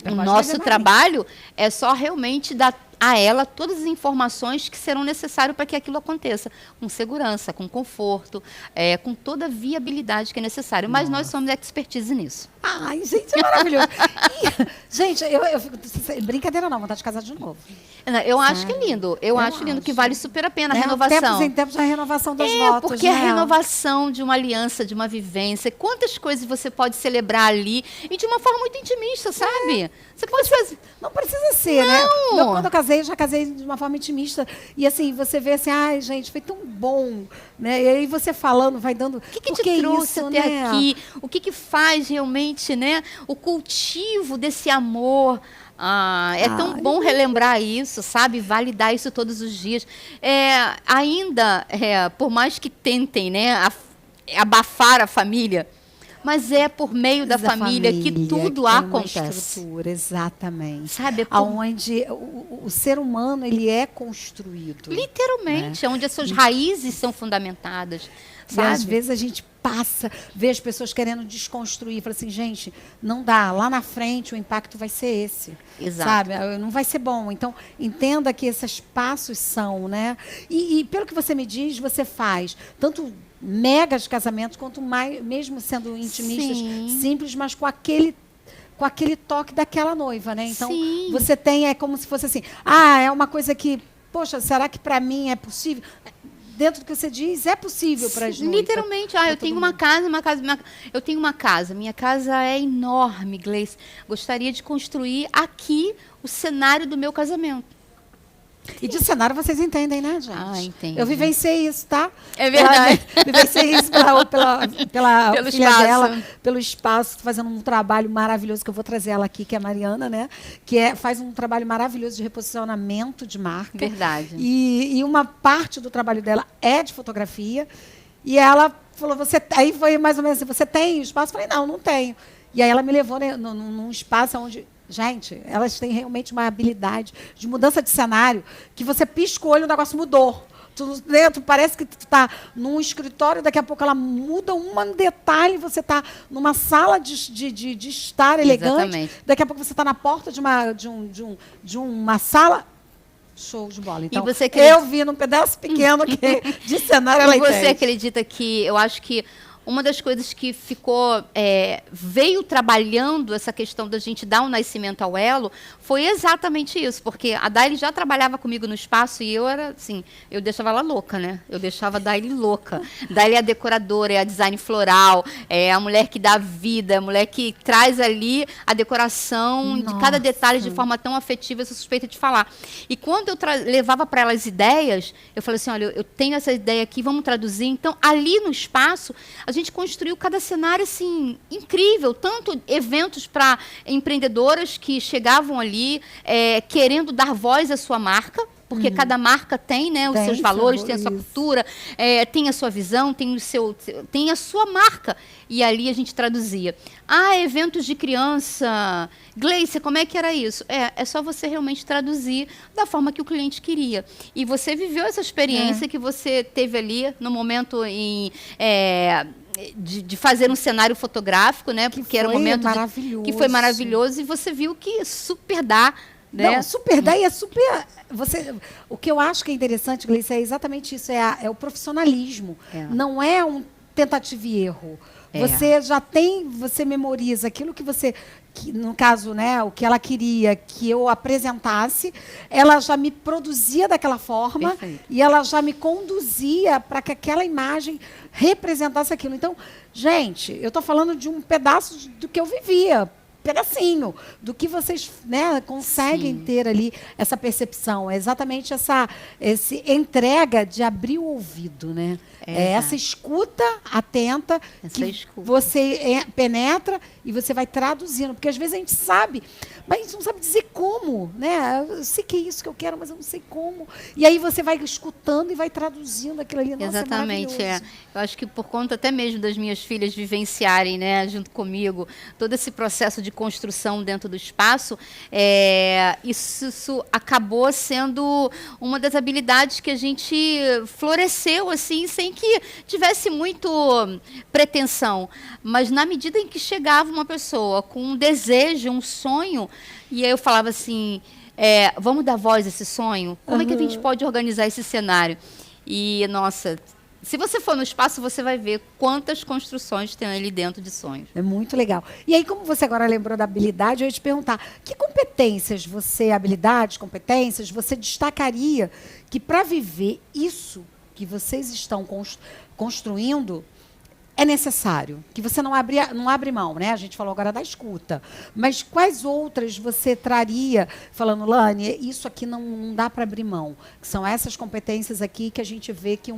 O nosso trabalho é só realmente dar a ela todas as informações que serão necessárias para que aquilo aconteça, com segurança, com conforto, com toda a viabilidade que é necessário. Mas nós somos expertise nisso. Ai, gente, é maravilhoso. Gente, eu fico... Brincadeira não, vontade de casar de novo. Eu acho que é lindo. Eu acho lindo, que vale super a pena a renovação. Tempos em tempos, a renovação dos votos. Porque a renovação de uma aliança, de uma vivência, quantas coisas você pode celebrar ali e de uma forma muito intimista, sabe? Você pode fazer... Não precisa ser, né? Quando eu casei, eu já casei de uma forma intimista. E assim, você vê assim, ai, gente, foi tão bom. Né? E aí você falando, vai dando... O que te trouxe até aqui? O que faz realmente, né? O cultivo desse amor... é tão bom relembrar isso, sabe? Validar isso todos os dias. Ainda, por mais que tentem, né, abafar a família, mas é por meio da família que tudo que acontece. Uma estrutura, exatamente. Sabe? Onde o ser humano ele é construído. Literalmente, né? Onde as suas raízes são fundamentadas. Sabe? E às vezes a gente vê as pessoas querendo desconstruir, fala assim, gente, não dá, lá na frente o impacto vai ser esse. Exato. Sabe? Não vai ser bom. Então, entenda que esses passos são, né? E pelo que você me diz, você faz tanto megas casamentos, quanto mais, mesmo sendo intimistas, simples, mas com aquele toque daquela noiva, né? Então, você tem, é como se fosse assim, é uma coisa que, poxa, será que para mim é possível? Dentro do que você diz, é possível para as noivas. Literalmente. Eu tenho uma casa, eu tenho uma casa. Minha casa é enorme, Gleice. Gostaria de construir aqui o cenário do meu casamento. E de cenário vocês entendem, né, gente? Entendo. Eu vivenciei isso, tá? É verdade. Vivenciei isso pela pelo filha espaço. dela, pelo espaço, fazendo um trabalho maravilhoso, que eu vou trazer ela aqui, que é a Mariana, né? Que faz um trabalho maravilhoso de reposicionamento de marca. Verdade. E uma parte do trabalho dela é de fotografia. E ela falou, aí foi mais ou menos assim, você tem espaço? Eu falei, não tenho. E aí ela me levou, né, num espaço onde... Gente, elas têm realmente uma habilidade de mudança de cenário que você pisca o olho e o negócio mudou. Tu dentro, parece que tu está num escritório, daqui a pouco ela muda um detalhe, você está numa sala de estar elegante, exatamente. Daqui a pouco você está na porta de uma sala. Show de bola. Então, eu vi num pedaço pequeno de cenário ela entende. E você acredita que, eu acho que uma das coisas que veio trabalhando essa questão da gente dar um nascimento ao elo foi exatamente isso, porque a Daily já trabalhava comigo no espaço e eu era assim, eu deixava ela louca, né? Eu deixava a Daily louca. Daily é a decoradora, é a design floral, é a mulher que dá vida, é a mulher que traz ali a decoração de cada detalhe de forma tão afetiva, eu sou suspeita de falar. E quando eu levava para ela as ideias, eu falei assim, olha, eu tenho essa ideia aqui, vamos traduzir. Então, ali no espaço, a gente construiu cada cenário assim incrível, tanto eventos para empreendedoras que chegavam ali querendo dar voz à sua marca, porque cada marca tem, né, os seus valores, tem a sua cultura, tem a sua visão, tem a sua marca. E ali a gente traduzia. Eventos de criança. Gleice, como é que era isso? É só você realmente traduzir da forma que o cliente queria. E você viveu essa experiência que você teve ali no momento de fazer um cenário fotográfico, né? Porque era um momento que foi maravilhoso e você viu que super dá. Né? Não, super dá e é super... o que eu acho que é interessante, Gleice, é exatamente isso, é o profissionalismo. Não é um tentativa e erro. Você já tem, você memoriza aquilo que você, no caso, né, o que ela queria que eu apresentasse, ela já me produzia daquela forma. Perfeito. E ela já me conduzia para que aquela imagem representasse aquilo. Então, gente, eu estou falando de um pedaço do que eu vivia, pedacinho do que vocês, né, conseguem ter ali, essa percepção. É exatamente essa entrega de abrir o ouvido, né? Essa escuta atenta você penetra e você vai traduzindo. Porque às vezes a gente sabe, mas a gente não sabe dizer como, né? Eu sei que é isso que eu quero, mas eu não sei como. E aí você vai escutando e vai traduzindo aquilo ali. Nossa, exatamente, Eu acho que por conta até mesmo das minhas filhas vivenciarem, né, junto comigo, todo esse processo de construção dentro do espaço, isso acabou sendo uma das habilidades que a gente floresceu, assim, sem que tivesse muito pretensão. Mas na medida em que chegava uma pessoa com um desejo, um sonho, e aí eu falava assim, vamos dar voz a esse sonho? Como é que a gente pode organizar esse cenário? E, nossa... Se você for no espaço, você vai ver quantas construções tem ali dentro de sonhos. É muito legal. E aí, como você agora lembrou da habilidade, eu ia te perguntar, que competências competências, você destacaria que para viver isso que vocês estão construindo é necessário? Que você não abre mão, né? A gente falou agora da escuta. Mas quais outras você traria, falando, Lani, isso aqui não dá para abrir mão? Que são essas competências aqui que a gente vê que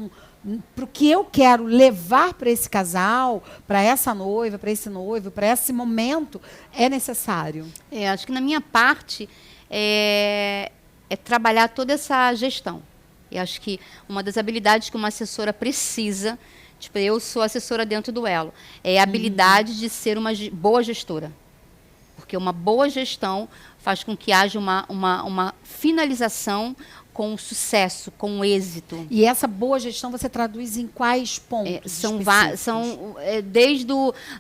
para o que eu quero levar para esse casal, para essa noiva, para esse noivo, para esse momento, é necessário. Acho que na minha parte é trabalhar toda essa gestão. Eu acho que uma das habilidades que uma assessora precisa, tipo, eu sou assessora dentro do Elo, é a habilidade de ser uma boa gestora. Porque uma boa gestão faz com que haja uma finalização com sucesso, com êxito. E essa boa gestão você traduz em quais pontos? São desde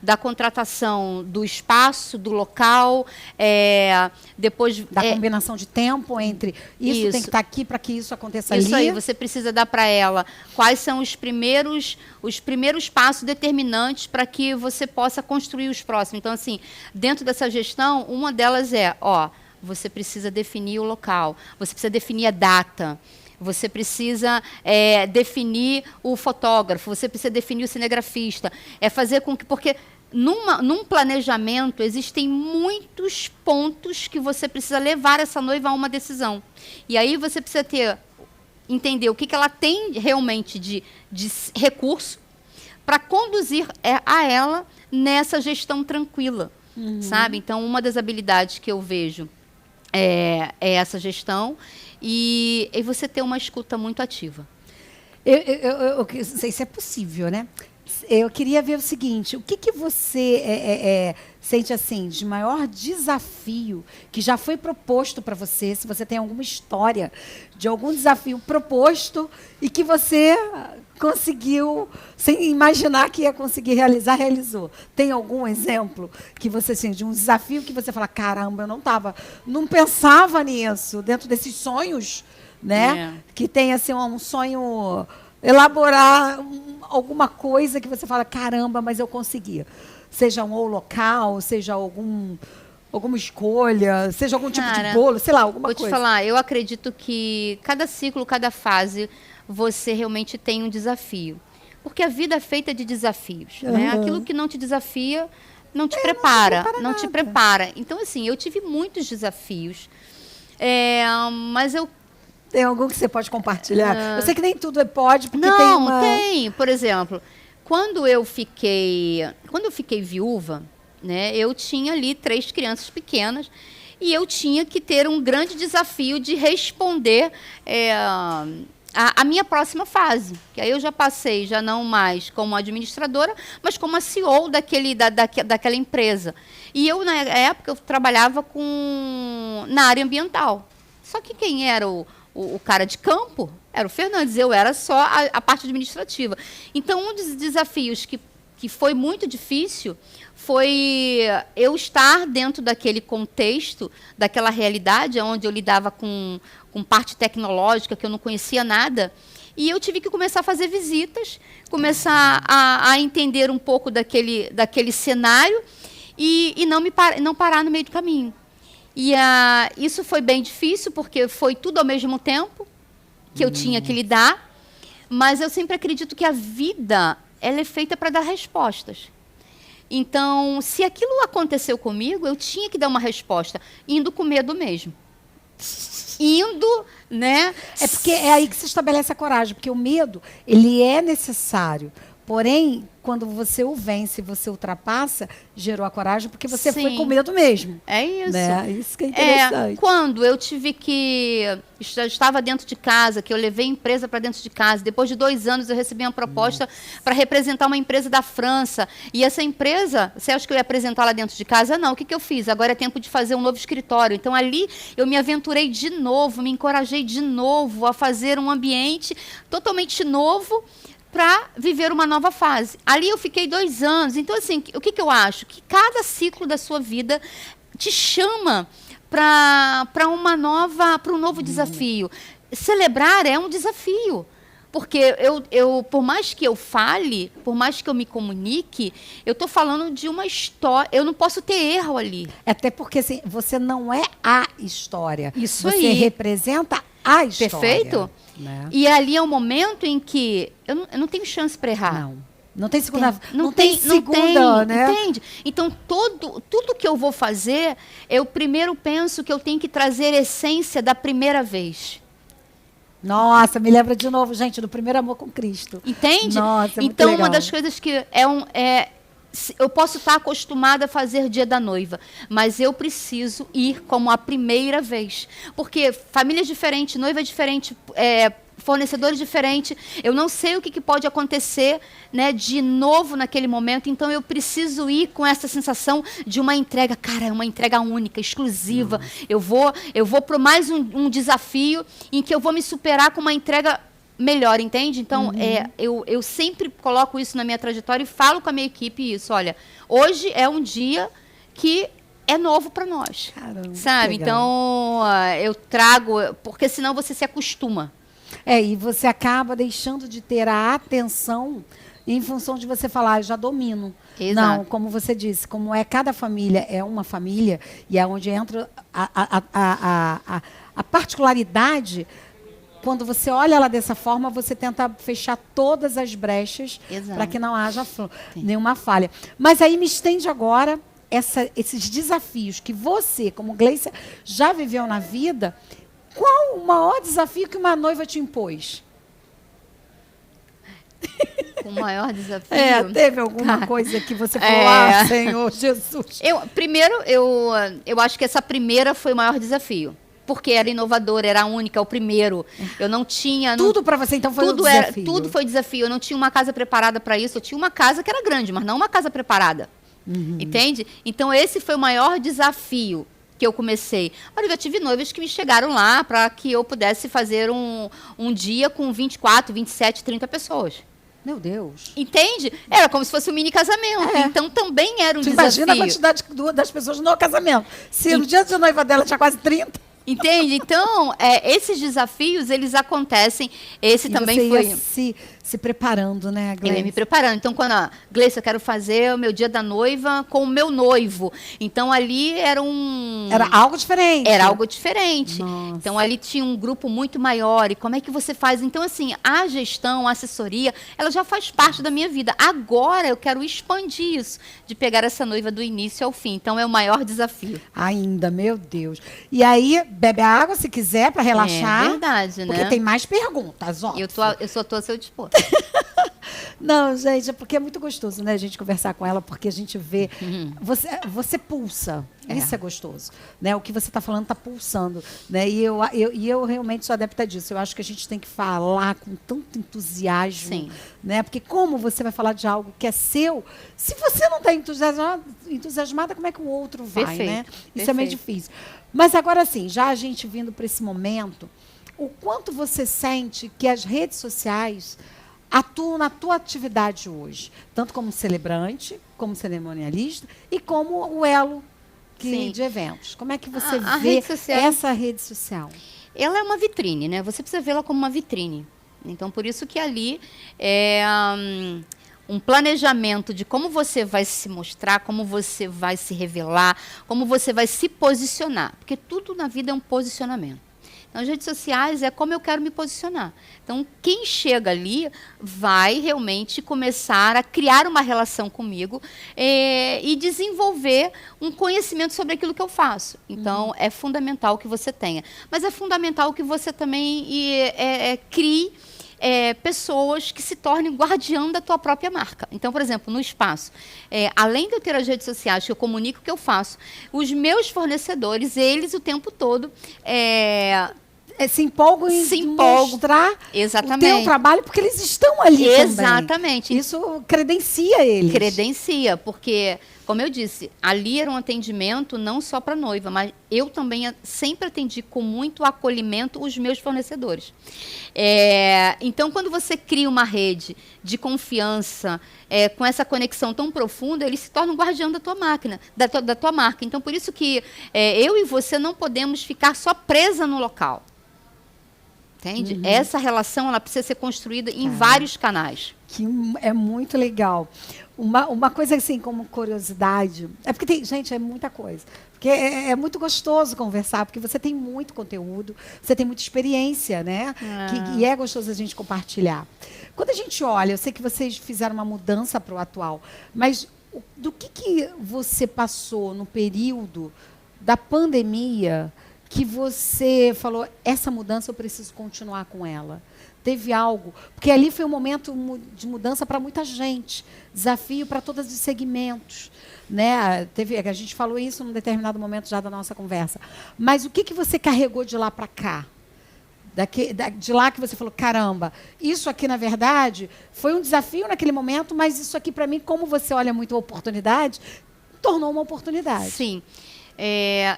da contratação do espaço, do local, depois da combinação de tempo entre isso tem que estar aqui para que isso aconteça ali. Isso aí, você precisa dar para ela quais são os primeiros passos determinantes para que você possa construir os próximos. Então, assim, dentro dessa gestão, uma delas você precisa definir o local, você precisa definir a data, você precisa definir o fotógrafo, você precisa definir o cinegrafista. Fazer com que... Porque num planejamento existem muitos pontos que você precisa levar essa noiva a uma decisão. E aí você precisa entender o que ela tem realmente de recurso para conduzir a ela nessa gestão tranquila, sabe? Então, uma das habilidades que eu vejo é essa gestão e você ter uma escuta muito ativa. Eu não sei se é possível, né? Eu queria ver o seguinte, o que você sente assim de maior desafio que já foi proposto para você, se você tem alguma história de algum desafio proposto e que você conseguiu, sem imaginar que ia conseguir realizou. Tem algum exemplo que você, assim, de um desafio que você fala, caramba, eu não pensava nisso, dentro desses sonhos, né? Que tem assim um sonho, elaborar alguma coisa que você fala, caramba, mas eu consegui. Seja um local, seja alguma escolha, seja algum tipo de bolo, sei lá, alguma coisa. Vou te falar, eu acredito que cada ciclo, cada fase, você realmente tem um desafio. Porque a vida é feita de desafios. Né? Aquilo que não te desafia, não te prepara. Não te prepara. Então, assim, eu tive muitos desafios. Mas eu... Tem algum que você pode compartilhar? Eu sei que nem tudo pode, porque tem. Por exemplo, quando eu fiquei viúva, né, eu tinha ali 3 crianças pequenas e eu tinha que ter um grande desafio de responder a minha próxima fase. Que aí eu já passei, já não mais como administradora, mas como a CEO daquela empresa. E eu, na época, eu trabalhava na área ambiental. Só que quem era o cara de campo era o Fernandes, eu era só a parte administrativa. Então, um dos desafios que foi muito difícil foi eu estar dentro daquele contexto, daquela realidade, onde eu lidava com parte tecnológica, que eu não conhecia nada, e eu tive que começar a fazer visitas, começar a entender um pouco daquele cenário e não parar no meio do caminho. E isso foi bem difícil, porque foi tudo ao mesmo tempo que eu tinha que lidar, mas eu sempre acredito que a vida ela é feita para dar respostas. Então, se aquilo aconteceu comigo, eu tinha que dar uma resposta, indo com medo mesmo. Indo, né? É porque é aí que se estabelece a coragem, porque o medo, ele é necessário. Porém, quando você o vence, você ultrapassa, gerou a coragem, porque você foi com medo mesmo. É isso. Né? Isso que é interessante. Quando eu tive estava dentro de casa, que eu levei a empresa para dentro de casa, depois de 2 anos eu recebi uma proposta para representar uma empresa da França. E essa empresa, você acha que eu ia apresentar lá dentro de casa? Não. O que eu fiz? Agora é tempo de fazer um novo escritório. Então, ali eu me aventurei de novo, me encorajei de novo a fazer um ambiente totalmente novo, para viver uma nova fase. Ali eu fiquei 2 anos. Então, assim, o que eu acho? Que cada ciclo da sua vida te chama para um novo desafio. Celebrar é um desafio. Porque por mais que eu fale, por mais que eu me comunique, eu estou falando de uma história. Eu não posso ter erro ali. Até porque assim, você não é a história. Isso você aí. Representa a história. Perfeito? Né? E ali é um momento em que eu não tenho chance para errar. Não tem segunda. Não tem segunda, né? Entende? Então, tudo que eu vou fazer, eu primeiro penso que eu tenho que trazer a essência da primeira vez. Nossa, me lembra de novo, gente, do primeiro amor com Cristo. Entende? Nossa, então, muito legal. Uma das coisas que eu posso estar acostumada a fazer dia da noiva, mas eu preciso ir como a primeira vez. Porque famílias diferentes, noiva diferente, fornecedores diferentes, eu não sei o que pode acontecer, né, de novo naquele momento, então eu preciso ir com essa sensação de uma entrega, cara, uma entrega única, exclusiva. Eu vou para mais um desafio em que eu vou me superar com uma entrega melhor, entende? Então, eu sempre coloco isso na minha trajetória e falo com a minha equipe isso. Olha, hoje é um dia que é novo para nós. Caramba, sabe? Então, eu trago, porque senão você se acostuma. E você acaba deixando de ter a atenção em função de você falar, já domino. Exato. Não, como você disse, como cada família é uma família, e é onde entra a particularidade. Quando você olha ela dessa forma, você tenta fechar todas as brechas para que não haja nenhuma falha. Mas aí me estende agora esses desafios que você, como Gleicia, já viveu na vida. Qual o maior desafio que uma noiva te impôs? O maior desafio? Teve alguma coisa que você falou, Senhor Jesus? Eu acho que essa primeira foi o maior desafio. Porque era inovadora, era única, o primeiro. Eu não tinha... Tudo para você, então, foi um desafio. Tudo foi desafio. Eu não tinha uma casa preparada para isso. Eu tinha uma casa que era grande, mas não uma casa preparada. Entende? Então, esse foi o maior desafio que eu comecei. Olha, eu já tive noivas que me chegaram lá para que eu pudesse fazer um dia com 24, 27, 30 pessoas. Meu Deus. Entende? Era como se fosse um mini casamento. Então, também era um desafio. Imagina a quantidade das pessoas no casamento. Se no dia de noiva dela tinha quase 30... Entende? Então, esses desafios, eles acontecem. Esse também você foi... ia se preparando, né, Gleicia? Eu ia me preparando. Então, quando Gleicia, eu quero fazer o meu dia da noiva com o meu noivo. Então, ali era Era algo diferente. Era algo diferente. Nossa. Então, ali tinha um grupo muito maior. E como é que você faz? Então, assim, a gestão, a assessoria, ela já faz parte da minha vida. Agora, eu quero expandir isso, de pegar essa noiva do início ao fim. Então, é o maior desafio. Ainda, meu Deus. E aí, bebe a água se quiser, para relaxar. É verdade, né? Porque tem mais perguntas, ó. Eu só estou a seu dispor. Não, gente, é porque é muito gostoso, né, a gente conversar com ela, porque a gente vê, você pulsa, isso é gostoso, né, o que você está falando está pulsando, né, e eu realmente sou adepta disso, eu acho que a gente tem que falar com tanto entusiasmo, Sim. né, porque como você vai falar de algo que é seu, se você não está entusiasmada, como é que o outro vai, Perfeito, né, isso é meio difícil. Mas agora sim, já a gente vindo para esse momento, o quanto você sente que as redes sociais atuam na tua atividade hoje, tanto como celebrante, como cerimonialista e como o elo de eventos. Como é que você vê rede social, essa rede social? Ela é uma vitrine, né? Você precisa vê-la como uma vitrine. Então, por isso que ali é um planejamento de como você vai se mostrar, como você vai se revelar, como você vai se posicionar. Porque tudo na vida é um posicionamento. Então, as redes sociais é como eu quero me posicionar. Então, quem chega ali vai realmente começar a criar uma relação comigo e desenvolver um conhecimento sobre aquilo que eu faço. Então, é fundamental que você tenha. Mas é fundamental que você também crie pessoas que se tornem guardiã da tua própria marca. Então, por exemplo, no espaço, além de eu ter as redes sociais que eu comunico o que eu faço, os meus fornecedores, eles o tempo todo se empolgam em mostrar o teu trabalho, porque eles estão ali Exatamente. Também. Isso credencia eles. Credencia, porque, como eu disse, ali era um atendimento não só para noiva, mas eu também sempre atendi com muito acolhimento os meus fornecedores. Então, quando você cria uma rede de confiança, com essa conexão tão profunda, ele se torna um guardião da tua máquina, da tua marca. Então, por isso que eu e você não podemos ficar só presa no local. Entende? Essa relação ela precisa ser construída em vários canais. Que é muito legal. Uma coisa assim, como curiosidade, é porque gente, é muita coisa. Porque é muito gostoso conversar, porque você tem muito conteúdo, você tem muita experiência, né? E é gostoso a gente compartilhar. Quando a gente olha, eu sei que vocês fizeram uma mudança para o atual, mas do que você passou no período da pandemia que você falou, essa mudança eu preciso continuar com ela? Teve algo? Porque ali foi um momento de mudança para muita gente, desafio para todos os segmentos, né? A gente falou isso num determinado momento já da nossa conversa. Mas o que você carregou de lá para cá? De lá que você falou, caramba, isso aqui, na verdade, foi um desafio naquele momento, mas isso aqui, para mim, como você olha muito a oportunidade, tornou uma oportunidade. Sim.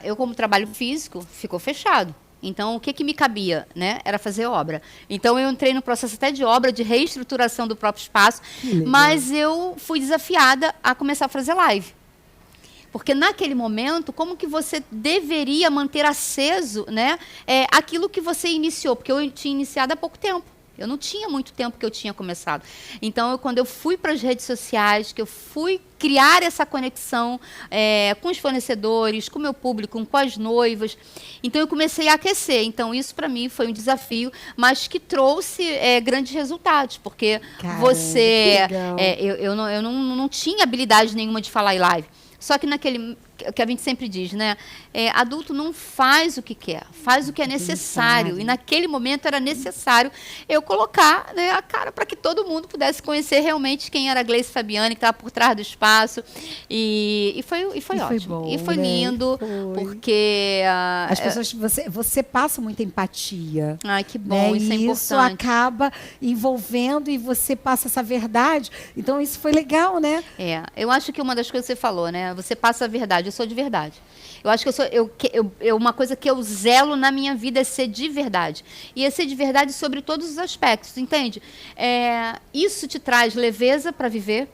Eu, como trabalho físico, ficou fechado. Então, o que me cabia, né? Era fazer obra. Então, eu entrei no processo até de obra, de reestruturação do próprio espaço, mas eu fui desafiada a começar a fazer live. Porque, naquele momento, como que você deveria manter aceso, né, aquilo que você iniciou? Porque eu tinha iniciado há pouco tempo. Eu não tinha muito tempo que eu tinha começado. Então, quando eu fui para as redes sociais, que eu fui criar essa conexão com os fornecedores, com o meu público, com as noivas, então eu comecei a aquecer. Então, isso para mim foi um desafio, mas que trouxe grandes resultados, porque Caramba, eu não tinha habilidade nenhuma de falar em live. Só que que a gente sempre diz, né? Adulto não faz o que quer, faz o que é necessário. E naquele momento era necessário eu colocar, né, a cara para que todo mundo pudesse conhecer realmente quem era a Gleice Fabiani, que estava por trás do espaço. E foi ótimo. Bom, e foi lindo, foi. Porque as pessoas, você passa muita empatia. Ai, que bom, né? isso é importante. Isso acaba envolvendo e você passa essa verdade. Então, isso foi legal, né? Eu acho que uma das coisas que você falou, né? Você passa a verdade. Eu sou de verdade. Eu acho que uma coisa que eu zelo na minha vida é ser de verdade. E é ser de verdade sobre todos os aspectos, entende? Isso te traz leveza para viver.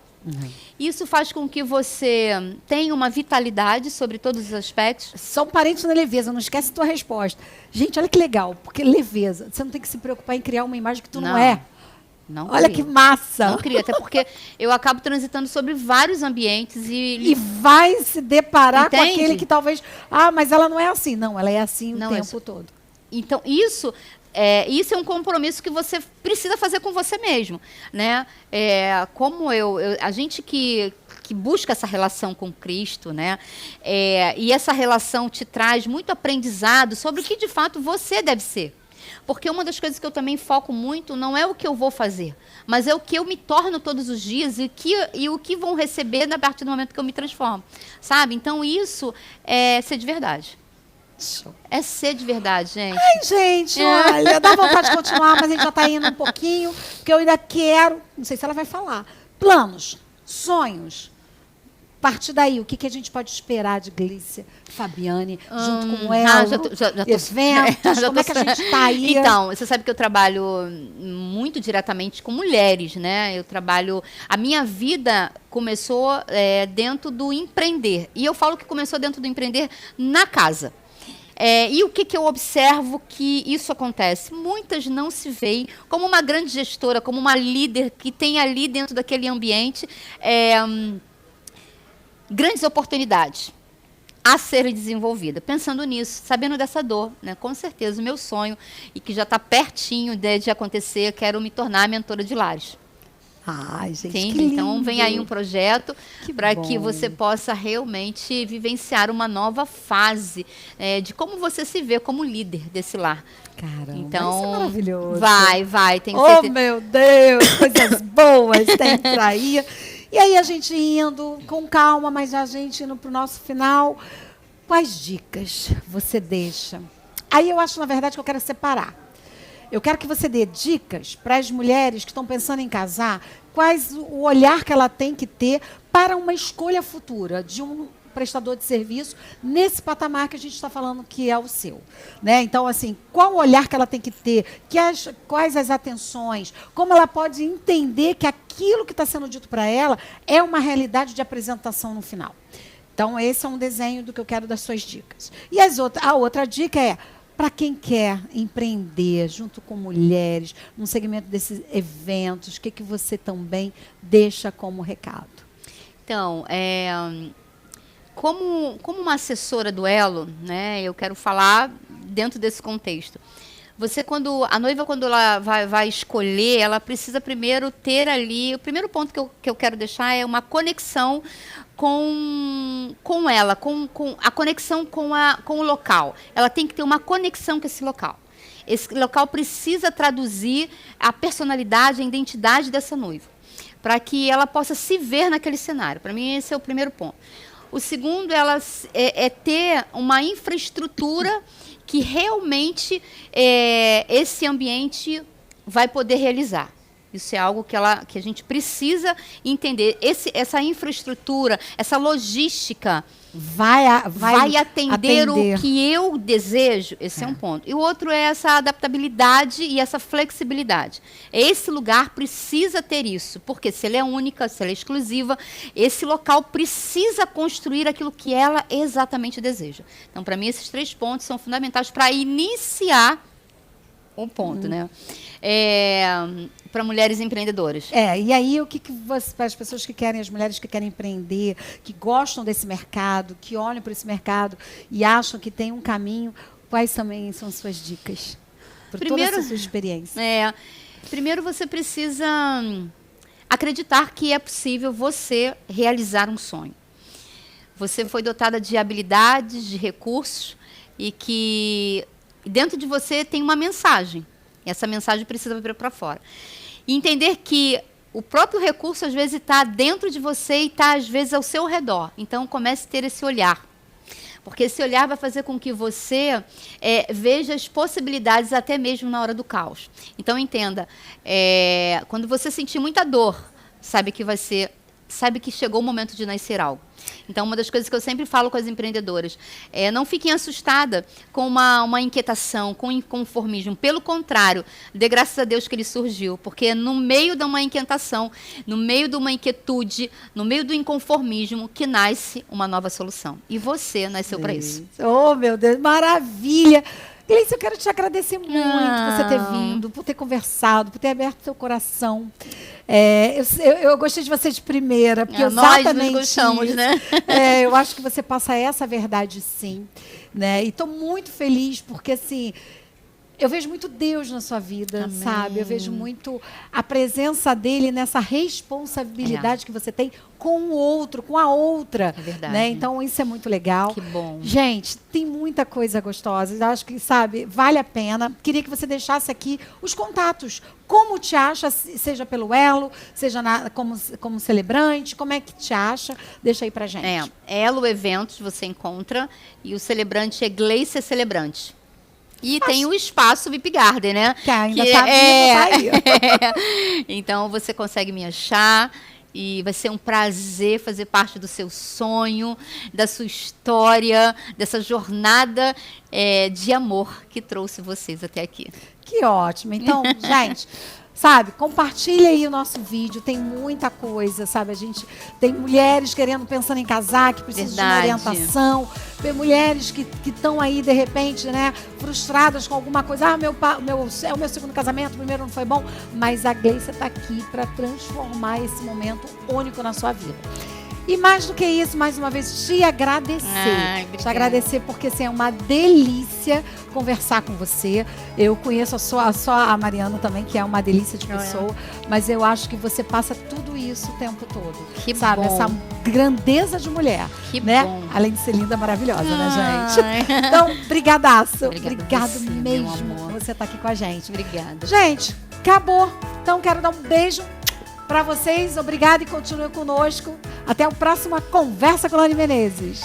Isso faz com que você tenha uma vitalidade sobre todos os aspectos. São parentes da leveza, não esquece a tua resposta. Gente, olha que legal, porque leveza, você não tem que se preocupar em criar uma imagem que tu não é. Não Olha crio. que massa! Não crio, até porque eu acabo transitando sobre vários ambientes e vai se deparar Entende? Com aquele que talvez... mas ela não é assim. Não, ela é assim o tempo todo. Então, isso é um compromisso que você precisa fazer com você mesmo, né? Como a gente que busca essa relação com Cristo, né? E essa relação te traz muito aprendizado sobre o que de fato você deve ser. Porque uma das coisas que eu também foco muito não é o que eu vou fazer, mas é o que eu me torno todos os dias e o que vão receber a partir do momento que eu me transformo, sabe? Então, isso é ser de verdade. É ser de verdade, gente. Ai, gente, olha, dá vontade de continuar, mas a gente já está indo um pouquinho, porque eu ainda quero, não sei se ela vai falar, planos, sonhos. A partir daí, o que a gente pode esperar de Glícia Fabiani, junto com ela, já tô, eventos, como é que a gente está aí? Então, você sabe que eu trabalho muito diretamente com mulheres, né? A minha vida começou dentro do empreender. E eu falo que começou dentro do empreender na casa. E o que eu observo que isso acontece? Muitas não se veem como uma grande gestora, como uma líder que tem ali dentro daquele ambiente grandes oportunidades a serem desenvolvidas. Pensando nisso, sabendo dessa dor, né? Com certeza, o meu sonho, e que já está pertinho de acontecer, quero me tornar mentora de lares. Ai, gente, sim, que lindo. Então vem aí um projeto para que você possa realmente vivenciar uma nova fase de como você se vê como líder desse lar. Caramba, então, isso é maravilhoso. Vai, tem que ser. Oh, meu Deus, coisas boas tem por aí. E aí a gente indo com calma, mas a gente indo para o nosso final. Quais dicas você deixa? Aí eu acho, na verdade, que eu quero separar. Eu quero que você dê dicas para as mulheres que estão pensando em casar, quais o olhar que ela tem que ter para uma escolha futura de um prestador de serviço nesse patamar que a gente está falando que é o seu. Né? Então, assim, qual o olhar que ela tem que ter, quais as atenções, como ela pode entender que aquilo que está sendo dito para ela é uma realidade de apresentação no final. Então, esse é um desenho do que eu quero das suas dicas. E a outra dica é, para quem quer empreender junto com mulheres, num segmento desses eventos, o que você também deixa como recado? Então, como uma assessora do Elo, né, eu quero falar dentro desse contexto. A noiva, quando ela vai escolher, ela precisa primeiro ter ali, o primeiro ponto que eu quero deixar é uma conexão com ela, com a conexão com o local. Ela tem que ter uma conexão com esse local. Esse local precisa traduzir a personalidade, a identidade dessa noiva, para que ela possa se ver naquele cenário. Para mim, esse é o primeiro ponto. O segundo é ter uma infraestrutura que realmente esse ambiente vai poder realizar. Isso é algo que a gente precisa entender. Essa infraestrutura, essa logística vai atender o que eu desejo. Esse é um ponto. E o outro é essa adaptabilidade e essa flexibilidade. Esse lugar precisa ter isso, porque se ele é única, se ele é exclusiva, esse local precisa construir aquilo que ela exatamente deseja. Então, para mim, esses 3 pontos são fundamentais para iniciar um ponto, né? Para mulheres empreendedoras. E aí o que você, para as pessoas que querem, as mulheres que querem empreender, que gostam desse mercado, que olham para esse mercado e acham que tem um caminho, quais também são suas dicas? Por toda essa sua experiência. Primeiro você precisa acreditar que é possível você realizar um sonho. Você foi dotada de habilidades, de recursos e que dentro de você tem uma mensagem. E essa mensagem precisa vir para fora. E entender que o próprio recurso, às vezes, está dentro de você e está, às vezes, ao seu redor. Então, comece a ter esse olhar. Porque esse olhar vai fazer com que você veja as possibilidades até mesmo na hora do caos. Então, entenda, quando você sentir muita dor, sabe que chegou o momento de nascer algo. Então, uma das coisas que eu sempre falo com as empreendedoras não fiquem assustadas com uma inquietação, com inconformismo. Pelo contrário, dê graças a Deus que ele surgiu. Porque no meio de uma inquietação, no meio de uma inquietude, no meio do inconformismo, que nasce uma nova solução. E você nasceu para isso. Oh, meu Deus, maravilha! Glícia, eu quero te agradecer muito por você ter vindo, por ter conversado, por ter aberto seu coração. Eu gostei de você de primeira, porque exatamente nós nos gostamos, isso, né? Eu acho que você passa essa verdade, sim. Né? E estou muito feliz, porque assim, Eu vejo muito Deus na sua vida, Amém. sabe? Eu vejo muito a presença dele nessa responsabilidade que você tem com o outro, com a outra. É verdade. Né? Então, isso é muito legal. Que bom. Gente, tem muita coisa gostosa. Eu acho que, sabe, vale a pena. Queria que você deixasse aqui os contatos. Como te acha, seja pelo Elo, seja como celebrante, como é que te acha? Deixa aí pra gente. Elo Eventos você encontra e o celebrante é Gleice Celebrante. E tem o espaço VIP Garden, né? Que ainda tá aí. Então você consegue me achar e vai ser um prazer fazer parte do seu sonho, da sua história, dessa jornada de amor que trouxe vocês até aqui. Que ótimo. Então, gente, sabe, compartilha aí o nosso vídeo, tem muita coisa, sabe? A gente tem mulheres pensando em casar, que precisam de uma orientação, tem mulheres que estão aí, de repente, né, frustradas com alguma coisa. É o meu segundo casamento, o primeiro não foi bom, mas a Gleice está aqui para transformar esse momento único na sua vida. E mais do que isso, mais uma vez, te agradecer. Te agradecer porque assim, é uma delícia conversar com você. Eu conheço a Mariana também, que é uma delícia de pessoa, mas eu acho que você passa tudo isso o tempo todo. Que sabe? bom. Essa grandeza de mulher. Que né? bom. Além de ser linda, maravilhosa, né, gente? Então, brigadaço. Obrigado você, mesmo por você estar aqui com a gente. Obrigada. Gente, acabou. Então, quero dar um beijo para vocês. Obrigada e continue conosco. Até a próxima Conversa com Lani Menezes.